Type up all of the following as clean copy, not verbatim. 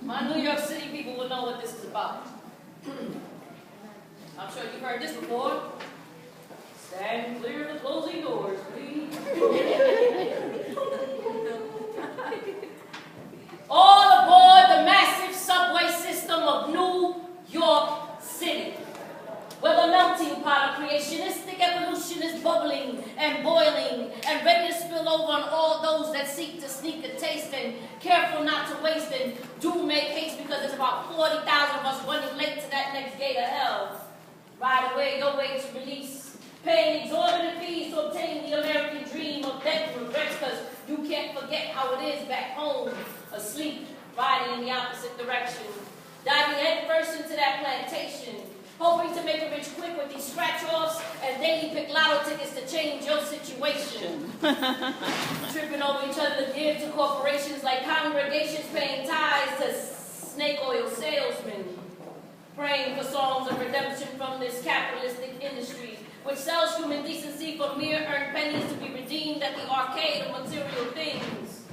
My New York City people will know what this is about. I'm sure you've heard this before. Stand clear of the closing doors, please. All aboard the massive subway system of New York City, where the melting pot of creationistic evolution is bubbling and boiling and ready to spill over on all those that seek to sneak a taste and careful not to waste and do make haste, because there's about 40,000 of us running late to that next gate of hell. Right away, your way to release, paying exorbitant fees to obtain the American dream of death and regrets, because you can't forget how it is back home, asleep, riding in the opposite direction, diving headfirst into that plantation, hoping to make it rich quick with these scratch-offs and daily pick lotto tickets to change your situation. Tripping over each other to give to corporations like congregations paying tithes to snake oil salesmen. Praying for songs of redemption from this capitalistic industry, which sells human decency for mere earned pennies to be redeemed at the arcade of material things.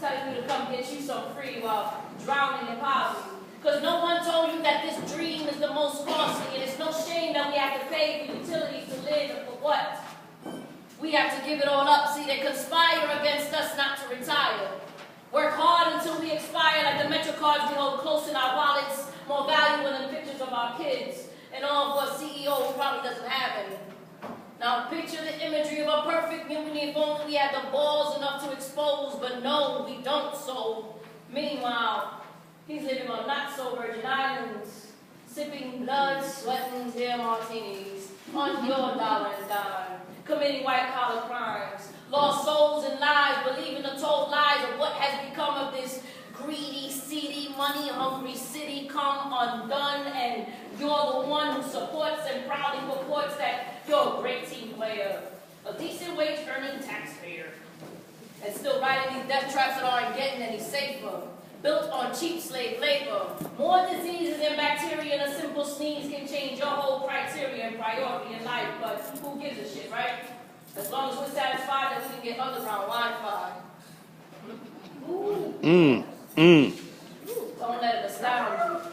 Telling you to come get you some free while drowning in poverty. Because no one told you that this dream is the most costly, and it's no shame that we have to pay for utilities to live, and for what? We have to give it all up. See, they conspire against us not to retire. Work hard until we expire, like the Metro cards we hold close in our wallets, more valuable than pictures of our kids, and all for a CEO who probably doesn't have any. Now picture the imagery of a perfect union if only we had the balls enough to expose, but no, we don't. So meanwhile, he's living on not-so-Virgin Islands, sipping blood, sweating their martinis on your dollar and dime, committing white-collar crimes, lost souls and lives, believing the told lies of what has become of this greedy, seedy, money-hungry city come undone, and you're the one who supports and proudly purports that you're a great team player, a decent wage-earning taxpayer, and still riding these death traps that aren't getting any safer, built on cheap slave labor. More diseases and bacteria and a simple sneeze can change your whole criteria and priority in life, but who gives a shit, right? As long as we're satisfied that we can get underground Wi-Fi. Don't let it astound you.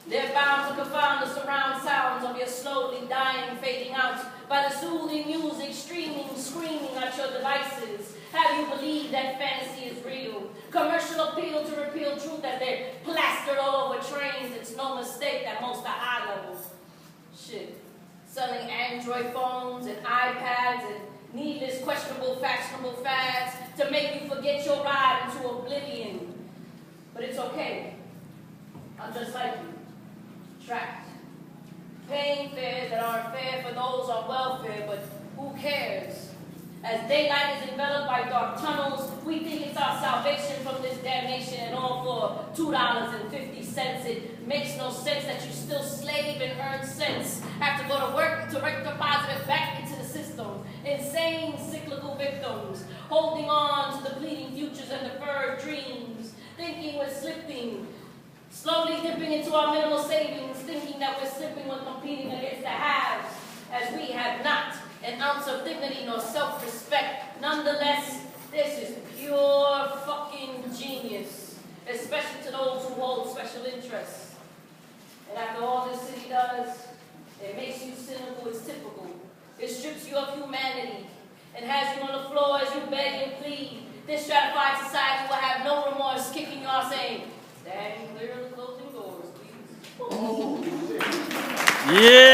They're bound to confound the surround sounds of your slowly dying, fading out by the soothing music streaming, screaming at your devices. Have you believed that fantasy is real? Commercial appeal to repeal truth that they're plastered all over trains. It's no mistake that most are eye levels. Shit. Selling Android phones and iPads and needless, questionable, fashionable fads to make you forget your ride into oblivion. But it's okay. I'm just like you. Trapped. Paying fares that aren't fair for those on welfare, but who cares? As daylight is enveloped by dark tunnels, we think it's our salvation from this damnation, and all for $2.50. It makes no sense that you still slave and earn cents, have to go to work to deposit it back into the system. Insane cyclical victims, holding on to the fleeting futures and deferred dreams, thinking we're slipping, slowly dipping into our minimal savings, thinking that we're slipping when competing against the haves, as we have not an ounce of dignity nor self-respect. Nonetheless, this is pure fucking genius, especially to those who hold special interests. And after all this city does, it makes you cynical, it's typical. It strips you of humanity and has you on the floor as you beg and plead. This stratified society will have no remorse, kicking you off saying, "Stand clear of the closing doors, please." Yeah.